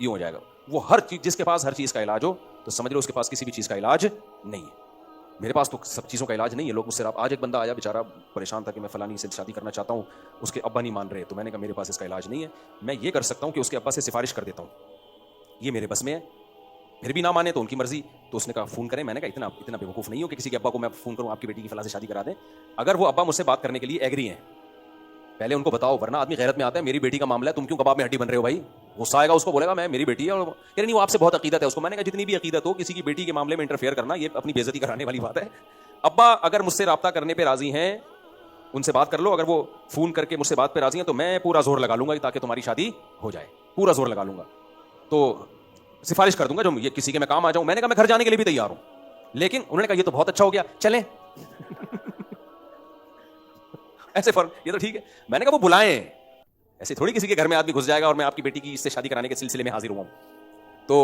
यूं हो जाएगा। वो हर चीज, जिसके पास हर चीज का इलाज हो तो समझ लो उसके पास किसी भी चीज का इलाज नहीं है। मेरे पास तो सब चीज़ों का इलाज नहीं है। लोग मुझसे, आज एक बंदा आया बेचारा परेशान था कि मैं फलानी से शादी करना चाहता हूँ, उसके अब्बा नहीं मान रहे। तो मैंने कहा मेरे पास इसका इलाज नहीं है, मैं ये कर सकता हूँ कि उसके अब्बा से सिफारिश कर देता हूँ, ये मेरे बस में है। फिर भी ना माने तो उनकी मर्जी। तो उसने कहा फ़ोन करें। मैंने कहा इतना बेवकूफ़ नहीं हो कि किसी के अब्बा को मैं फ़ोन करूँ आपकी बेटी की फला से शादी करा दें। अगर वो अब्बा मुझसे बात करने के लिए एग्री हैं, पहले उनको बताओ, वरना आदमी गैरत में आता है, मेरी बेटी का मामला है, तुम क्यों कबाब में हड्डी बन रहे हो भाई। गुस्सा आएगा उसको, बोलेगा मैं मेरी बेटी है, और यानी नहीं वो आपसे बहुत अकीदत है उसको। मैंने कहा जितनी भी अकीदत हो, किसी की बेटी के मामले में इंटरफेयर करना ये अपनी बेइज्जती कराने वाली बात है। अब्बा अगर मुझसे रब्ता करने पे राजी हैं, उनसे बात कर लो। अगर वो फ़ोन करके मुझसे बात पे राजी हैं तो मैं पूरा जोर लगा लूंगा ताकि तुम्हारी शादी हो जाए, पूरा जोर लगा लूंगा। तो सिफारिश कर दूंगा जो ये किसी के मैं काम आ जाऊं। मैंने कहा मैं घर जाने के लिए भी तैयार हूं, लेकिन उन्होंने कहा ये तो बहुत अच्छा हो गया, चलें ऐसे फर्क, ये तो ठीक है। मैंने कहा वो बुलाएं, ऐसे थोड़ी किसी के घर में आदमी घुस जाएगा और मैं आपकी बेटी की इससे शादी कराने के सिलसिले में हाजिर हुआ हूं। तो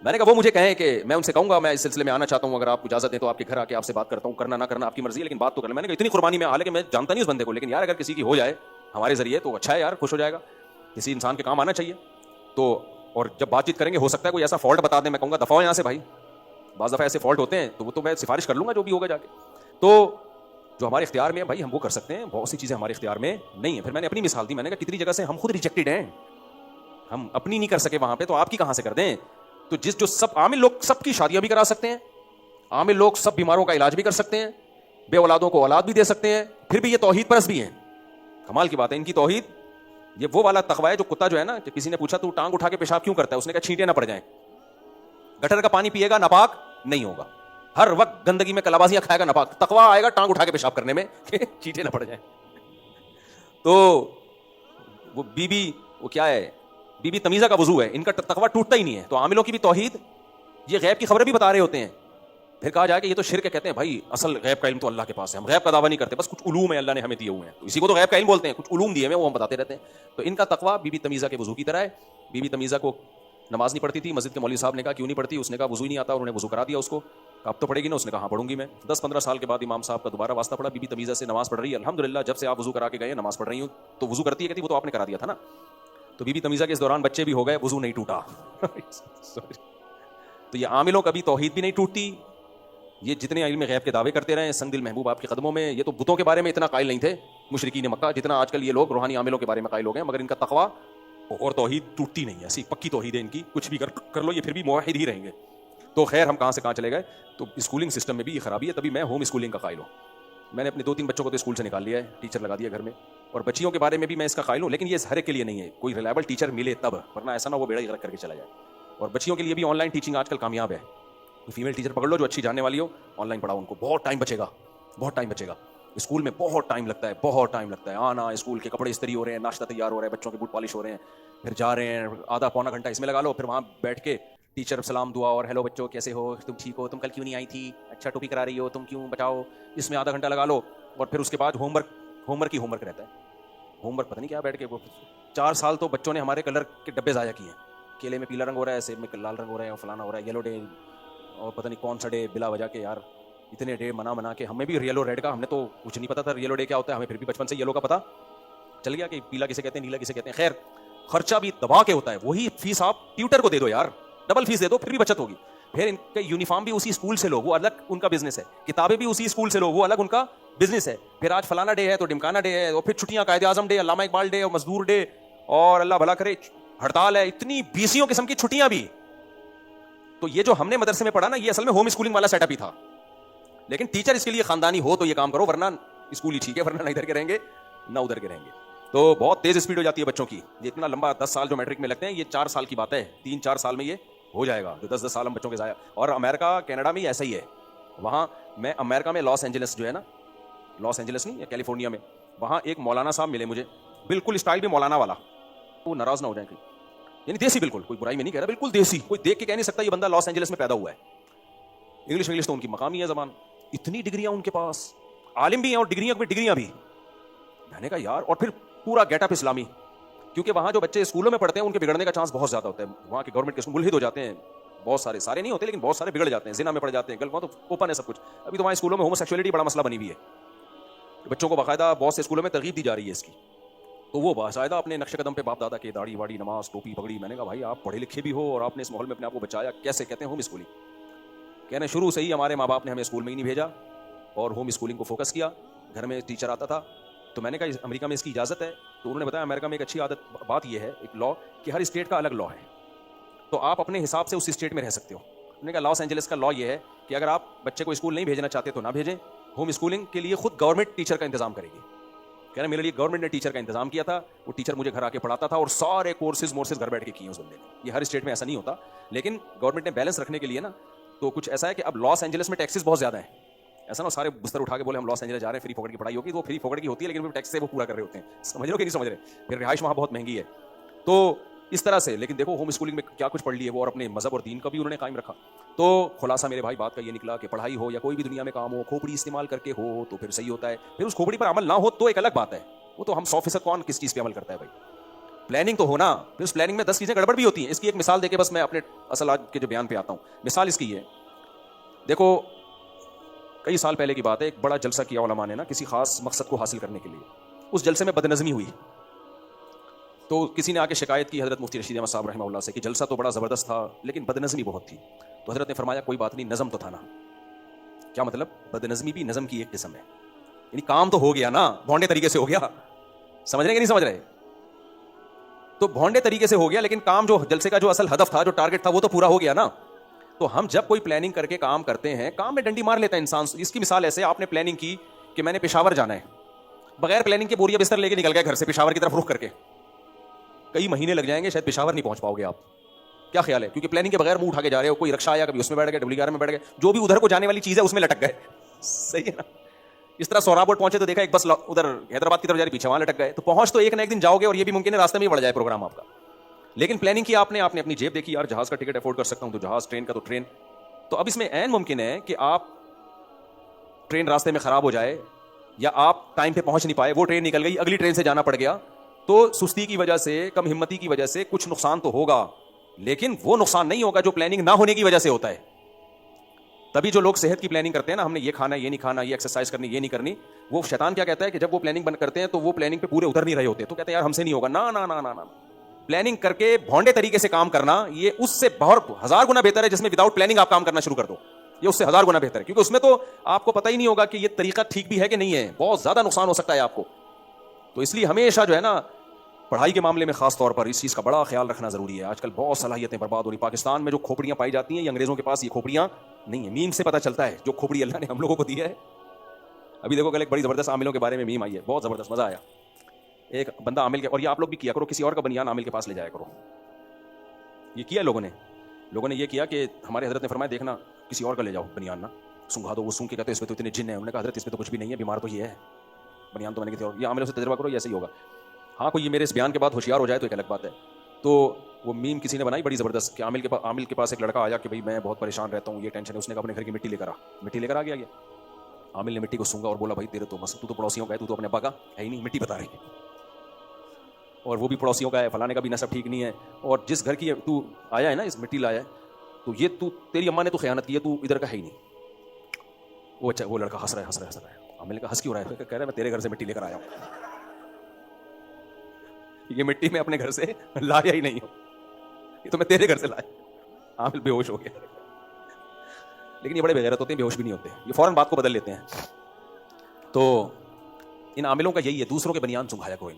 मैंने कहा वो मुझे कहें कि मैं उनसे कहूंगा मैं इस सिलसिले में आना चाहता हूं, अगर आप इजाजत दें तो आपके घर आके आपसे बात करता हूं, करना ना करना आपकी मर्जी है, लेकिन बात तो करना। मैंने कहा इतनी कुर्बानी में, हालांकि मैं जानता नहीं उस बंदे को, लेकिन यार अगर किसी की हो जाए हमारे जरिए तो अच्छा है यार, खुश हो जाएगा, किसी इंसान के काम आना चाहिए। तो और जब बातचीत करेंगे हो सकता है कोई ऐसा फॉल्ट बता दें, मैं कहूँगा दफा हो यहाँ से भाई, बाज़ दफ़ा ऐसे फॉल्ट होते हैं, तो वो तो मैं सिफारिश कर लूँगा जो भी होगा जाके। तो जो हमारे इख्तियार में है भाई हम वो कर सकते हैं, बहुत सी चीज़ें हमारे इख्तियार में नहीं है। फिर मैंने अपनी मिसाल दी, मैंने कहा कितनी जगह से हम खुद रिजेक्टेड हैं, हम अपनी नहीं कर सके वहाँ पे, तो आपकी कहाँ से कर दें। तो जो सब आमिल लोग सबकी शादियाँ भी करा सकते हैं, आमिल लोग सब बीमारों का इलाज भी कर सकते हैं, बे औलादों को औलाद भी दे सकते हैं, फिर भी ये तौहीद परस्त भी हैं। कमाल की बात है इनकी तौहीद। ये वो वाला तकवा है जो कुत्ता जो है ना, किसी ने पूछा तू टांग उठा के पेशाब क्यों करता है, उसने कहा छींटे ना पड़ जाएं। गटर का पानी पिएगा नापाक नहीं होगा, हर वक्त गंदगी में कलाबाजियां खाएगा नापाक, तकवा आएगा टांग उठा के पेशाब करने में छींटे ना पड़ जाएं। तो वो बीबी, वो क्या है, बीबी तमीज़ा का वजू है, इनका तकवा टूटता ही नहीं है। तो आमिलों की भी तौहीद, ये गैब की खबरें भी बता रहे होते हैं। फिर कहा जाए कि ये तो शिर्क है, कहते हैं भाई असल गैब का इल्म तो अल्लाह के पास है, हम गैब का दावा नहीं करते, बस कुछ उलूम है अल्लाह ने हमें दिए हुए हैं, तो इसी को तो गैब का इल्म बोलते हैं, कुछ उलूम दिए हुए वो हम बताते रहते हैं। तो इनका तकवा बीबी तमीज़ा के वजू की तरह है। बीबी तमीज़ा को नमाज नहीं पढ़ती थी, मस्जिद के मौलवी साहब ने कहा क्यों नहीं पढ़ती, उसने कहा वजू ही नहीं आता, उन्होंने वजू करा दिया उसको। अब तो पढ़ेगी ना, उसने कहा हाँ पढ़ूंगी मैं। 10-15 साल के बाद इमाम साहब का दोबारा वास्ता पड़ा, बीबी तमीज़ा से नमाज पढ़ रही है, अल्हम्दुलिल्लाह जब से आप वजू करा के गए नमाज पढ़ रही हूँ। तो वजू करती है, कहती वो तो आपने करा दिया था ना। तो बीबी तमीज़ा के इस दौरान बच्चे भी हो गए, वजू नहीं टूटा तो ये आमिलों का भी तौहीद भी नहीं टूटती। ये जितने इल्म गैब के दावे करते रहे, संग दिल महबूब आपके कदमों में, ये तो बुतों के बारे में इतना कायल नहीं थे। मुशरिकीन मक्का, जितना आजकल ये लोग रूहानी आमिलों के बारे में कायल हो गए, मगर इनका तकवा और तौहीद टूटती नहीं है, ऐसी पक्की तौहीद है इनकी, कुछ भी कर लो ये फिर भी मुवाहिद ही रहेंगे। तो खैर हम कहाँ से कहाँ चले गए। तो स्कूलिंग सिस्टम में भी ये खराबी है, तभी मैं होम स्कूलिंग का कायल हूँ। मैंने अपने 2-3 बच्चों को तो स्कूल से निकाल लिया है, टीचर लगा दिया घर में, और बच्चियों के बारे में भी मैं इसका कायल हूँ, लेकिन ये हर एक के लिए नहीं है, कोई रिलायबल टीचर मिले तब, वरना ऐसा ना वो बेड़ा गर्क करके चला जाए। और बच्चियों के लिए भी ऑनलाइन टीचिंग आजकल कामयाब है, फीमेल टीचर पकड़ लो जो अच्छी जानने वाली हो, ऑनलाइन पढ़ाओ उनको, बहुत टाइम बचेगा, बहुत टाइम बचेगा। स्कूल में बहुत टाइम लगता है, बहुत टाइम लगता है आना, स्कूल के कपड़े इस्त्री हो रहे हैं, नाश्ता तैयार हो रहा है, बच्चों के बूट पॉलिश हो रहे हैं, फिर जा रहे हैं, आधा पौना घंटा इसमें लगा लो, फिर वहाँ बैठ के टीचर सलाम दुआ और हेलो बच्चों कैसे हो, तुम ठीक हो, तुम कल क्यों नहीं आई थी, अच्छा टोपी करा रही हो, तुम क्यों बताओ, इसमें आधा घंटा लगा लो। और फिर उसके बाद होमवर्क रहता है, होमवर्क पता नहीं क्या बैठ के। 4 साल तो बच्चों ने हमारे कलर के डब्बे ज़ाया किए हैं, केले में पीला रंग हो रहा है, सेब में लाल रंग हो रहा है, और फलाना हो रहा है, येलो डे और पता नहीं कौन सा डे, बिला वजह के यार इतने डे मना के। हमें भी येलो रेड का, हमने तो कुछ नहीं पता था येलो डे क्या होता है, हमें फिर भी बचपन से येलो का पता चल गया कि पीला किसे कहते हैं, नीला किसे कहते हैं। खैर खर्चा भी दबा के होता है, वही फीस आप ट्यूटर को दे दो यार, डबल फीस दे दो, फिर भी बचत होगी। फिर इनके यूनिफॉर्म भी उसी स्कूल से लो, वो अलग उनका बिजनेस है, किताबें भी उसी स्कूल से लो, वो अलग उनका बिजनेस है। फिर आज फलाना डे है तो डिमकाना डे है, और फिर छुट्टियां कायदे आजम डे, अल्लामा इकबाल डे और मजदूर डे, और अल्लाह भला करे हड़ताल है, इतनी बीसियों किस्म की छुट्टियां भी। तो ये जो हमने मदरसे में पढ़ा ना, ये असल में होम स्कूलिंग वाला सेटअप ही था। लेकिन टीचर इसके लिए खानदानी हो तो ये काम करो, वरना स्कूल ही ठीक है, वरना ना इधर के रहेंगे ना उधर के रहेंगे। तो बहुत तेज स्पीड हो जाती है बच्चों की, ये इतना लंबा 10 साल जो मैट्रिक में लगते हैं, ये 4 साल की बात है, 3-4 साल में ये हो जाएगा, जो 10-10 साल हम बच्चों के जाया। और अमेरिका कनाडा में ऐसा ही है। वहाँ मैं अमेरिका में लॉस एंजलिस जो है ना, लॉस एंजलिस नहीं या कैलिफोर्निया में, वहाँ एक मौलाना साहब मिले मुझे, बिल्कुल स्टाइल भी मौलाना वाला, वो नाराज ना हो जाए कहीं, यानी देसी, बिल्कुल कोई बुराई में नहीं कह रहा, बिल्कुल देसी, कोई देख के कह नहीं सकता ये बंदा लॉस एंजलिस में पैदा हुआ है। इंग्लिश तो उनकी मकामी है जबान, इतनी डिग्रियां उनके पास, आलिम भी हैं और डिग्रियां भी। मैंने कहा यार, और फिर पूरा गेटअप इस्लामी, क्योंकि वहाँ जो बच्चे स्कूलों में पढ़ते हैं उनके बिगड़ने का चांस बहुत ज्यादा होता है। वहाँ के गवर्नमेंट के स्कूल मुल्हिद हो जाते हैं, बहुत सारे नहीं होते लेकिन बहुत सारे बिगड़ जाते हैं, जिना में पड़ जाते हैं, गलत तो ओपन है सब कुछ। अभी तो वहाँ स्कूलों में होमोसेक्सुअलिटी बड़ा मसला बनी हुई है, बच्चों को बाकायदा बहुत से स्कूलों में तरगीब दी जा रही है इसकी। तो वो बाकायदा अपने नक्शे कदम पे बाप दादा के दाढ़ी वाड़ी नमाज टोपी पगड़ी। मैंने कहा भाई आप पढ़े लिखे भी हो और आपने इस माहौल में अपने आप को बचाया, कैसे कहते हैं होम स्कूलिंग। कहने शुरू से ही हमारे माँ बाप ने हमें स्कूल में ही नहीं भेजा और होम स्कूलिंग को फोकस किया, घर में टीचर आता था। तो मैंने कहा अमेरिका में इसकी इजाज़त है, तो उन्होंने बताया अमेरिका में एक अच्छी बात यह है, एक लॉ, कि हर स्टेट का अलग लॉ है, तो आप अपने हिसाब से उस स्टेट में रह सकते हो। उन्होंने कहा लॉस एंजलिस का लॉ ये है कि अगर आप बच्चे को स्कूल नहीं भेजना चाहते तो ना भेजें, होम स्कूलिंग के लिए खुद गवर्नमेंट टीचर का इंतजाम करेगी। कहना मेरे लिए गवर्नमेंट ने टीचर का इंतजाम किया था, वो टीचर मुझे घर आके पढ़ाता था और सारे कोर्सेज घर बैठ के किए उस बंदे ने। ये हर स्टेट में ऐसा नहीं होता, लेकिन गवर्नमेंट ने बैलेंस रखने के लिए ना, तो कुछ ऐसा है कि अब लॉस एंजलिस में टैक्सेस बहुत ज्यादा है। ऐसा ना सारे बिस्तर उठा के बोले हम लॉस एंजलिस जा रहे हैं, फ्री फोकट की पढ़ाई होगी, तो फ्री फोकट की होती है, लेकिन वो टैक्स से वो पूरा कर रहे होते हैं। समझ लो कि नहीं समझ रहे, फिर रिहाइश वहाँ बहुत महंगी है। तो इस तरह से, लेकिन देखो होम स्कूलिंग में क्या कुछ पढ़ लिए वो, और अपने मजहब और दीन का भी उन्होंने कायम रखा। तो खुलासा मेरे भाई बात का ये निकला कि पढ़ाई हो या कोई भी दुनिया में काम हो, खोपड़ी इस्तेमाल करके हो तो फिर सही होता है। फिर उस खोपड़ी पर अमल ना हो तो एक अलग बात है, वो तो हम 100% कौन किस चीज़ पे अमल करता है भाई, प्लानिंग तो होना। फिर उस प्लानिंग में 10 चीज़ें गड़बड़ भी होती हैं। इसकी एक मिसाल देके बस मैं अपने असल आज के जो बयान पे आता हूँ। मिसाल इसकी है, देखो कई साल पहले की बात है, एक बड़ा जलसा किया उलमा ने ना किसी खास मकसद को हासिल करने के लिए। उस जलसे में बदनज़मी हुई, तो किसी ने आके शिकायत की हज़रत मुफ्ती रशीद अहमद साहब रहमतुल्लाह से कि जलसा तो बड़ा ज़बरदस्त था लेकिन बदनज़मी बहुत थी। तो हज़रत ने फरमाया कोई बात नहीं, नज़म तो था ना। क्या मतलब, बदनज़मी भी नज़म की एक किस्म है, यानी काम तो हो गया ना, भौंडे तरीके से हो गया। समझ रहे कि नहीं समझ रहे? तो भौंडे तरीके से हो गया, लेकिन काम जो जलसे का जो असल हदफ था, जो टारगेट था, वो तो पूरा हो गया ना। तो हम जब कोई प्लानिंग करके काम करते हैं, काम में डंडी मार लेता है इंसान। इसकी मिसाल ऐसे, आपने प्लानिंग की कि मैंने पेशावर जाना है, बगैर प्लानिंग के बोरिया बिस्तर लेके निकल गए घर से पेशावर की तरफ रुख करके, कई महीने लग जाएंगे, शायद पेशावर नहीं पहुंच पाओगे आप। क्या ख्याल है? क्योंकि प्लानिंग के बगैर मुंह उठा के जा रहे हो, कोई रक्षा आया कभी उसमें बैठ गए, डब्ल्यू में बैठ गए, जो भी उधर को जाने वाली चीज है उसमें लटक गए। सही है ना? इस तरह सोराबोट पहुंचे तो देखा एक बस उधर हैदराबाद की तरफ जा रही, पीछे वहां लटक गए। तो पहुंच तो एक ना एक दिन जाओगे और ये भी मुमकिन है रास्ते में ही बढ़ जाए प्रोग्राम आपका। लेकिन प्लानिंग की आपने अपनी जेब देखी, यार जहाज का टिकट अफोर्ड कर सकता हूं तो जहाज, ट्रेन का तो ट्रेन। तो अब इसमें ऐन मुमकिन है कि आप ट्रेन रास्ते में खराब हो जाए, या आप टाइम पे पहुंच नहीं पाए, वो ट्रेन निकल गई, अगली ट्रेन से जाना पड़ गया। तो सुस्ती की वजह से, कम हिम्मती की वजह से कुछ नुकसान तो होगा, लेकिन वो नुकसान नहीं होगा जो प्लानिंग ना होने की वजह से होता है। तभी जो लोग सेहत की प्लानिंग करते हैं ना, हमने ये खाना, ये नहीं खाना, ये एक्सरसाइज करनी, ये नहीं करनी, वो शैतान क्या कहता है कि जब वो प्लानिंग बंद करते हैं तो वो प्लानिंग पे पूरे उतर नहीं रहे होते, तो कहते हैं यार हमसे नहीं होगा। ना ना ना ना ना, प्लानिंग करके भौंडे तरीके से काम करना, ये उससे बहुत 1000 गुना बेहतर है जिसमें विदाउट प्लानिंग आप काम करना शुरू कर दो। ये उससे 1000 गुना बेहतर है, क्योंकि उसमें तो आपको पता ही नहीं होगा कि ये तरीका ठीक भी है कि नहीं है, बहुत ज्यादा नुकसान हो सकता है आपको। तो इसलिए हमेशा जो है ना पढ़ाई के मामले में खास तौर पर इस चीज़ का बड़ा ख्याल रखना ज़रूरी है। आजकल बहुत सलाहियतें बर्बाद हो रही। पाकिस्तान में जो खोपड़ियाँ पाई जाती हैं ये अंग्रेज़ों के पास ये खोपड़ियाँ नहीं है। मीम से पता चलता है जो खोपड़ी अल्लाह ने हम लोगों को दी है। अभी देखो कल एक बड़ी ज़बरदस्त आमिलों के बारे में मीम आई है, बहुत ज़बरदस्त, मज़ा आया। एक बंदा आमिल के, और ये आप लोग भी किया करो, किसी और का बनियान आमिल के पास ले जाया करो। ये किया लोगों ने ये किया कि हमारे हज़रत ने फरमाया देखना किसी और का ले जाओ बनियान ना, सूंघा दो। वो सूंघ के कहते हैं इसमें तो इतने जिन है। उन्होंने कहा हज़रत इसमें तो कुछ भी नहीं है, बीमार तो ये है, बनियान तो मैंने किसी और। ये आमिलों से तजर्बा करो, ये ऐसे ही होगा। हाँ, कोई ये मेरे इस बयान के बाद होशियार हो जाए तो एक अलग बात है। तो वो मीम किसी ने बनाई बड़ी ज़बरदस्त कि आमिल के पास एक लड़का आया कि भाई मैं बहुत परेशान रहता हूँ, ये टेंशन है। उसने कहा अपने घर की मिट्टी लेकर आ गया ये। आमिल ने मिट्टी को सूंघा और बोला भाई तेरे तो तू तो पड़ोसियों का है, तू तो अपने बागा है ही नहीं, मिट्टी बता रही है। और वो भी पड़ोसियों का है, फलाने का भी नसब ठीक नहीं है। और जिस घर की तू आया है ना, इस मिट्टी लाया है, तो ये तू तेरी अम्मा ने तो खयानत की है, तू इधर का है ही नहीं। वो लड़का हंस रहा है। आमिल ने कहा हंस क्यों रहा है? कह रहा है मैं तेरे घर से मिट्टी लेकर आया हूँ। ये मिट्टी में अपने घर से लाया ही नहीं हूँ, ये तो मैं तेरे घर से लाया। आमिल बेहोश हो गया। लेकिन ये बड़े बेगैरत होते हैं, बेहोश भी नहीं होते, ये फौरन बात को बदल लेते हैं। तो इन आमिलों का यही है, दूसरों के बनियान सुंघाया करो,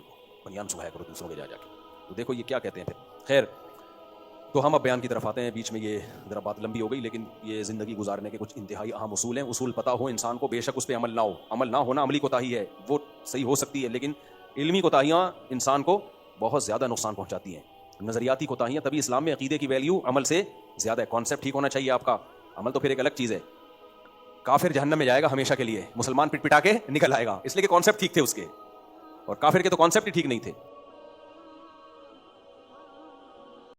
बनियान सुंघाया करो दूसरों के जा जाके। तो देखो ये क्या कहते हैं फिर। खैर, तो हम अब बयान की तरफ आते हैं। बीच में ये ज़रा बात लंबी हो गई, लेकिन ये ज़िंदगी गुजारने के कुछ इंतहाई अहम उसूल हैं। उसूल पता हो इंसान को, बेशक उस पर अमल ना होना अमली कोताही है, वो सही हो सकती है, लेकिन इल्मी कोताहियाँ इंसान को बहुत ज़्यादा नुकसान पहुँचाती हैं। नज़रियाती कोताहियाँ, तभी इस्लाम में अकीदे की वैल्यू अमल से ज़्यादा है। कॉन्सेप्ट ठीक होना चाहिए आपका, अमल तो फिर एक अलग चीज़ है। काफिर जहन्नम में जाएगा हमेशा के लिए, मुसलमान पिट पिटा के निकल आएगा, इसलिए कि कॉन्सेप्ट ठीक थे उसके, और काफिर के तो कॉन्सेप्ट ही ठीक नहीं थे।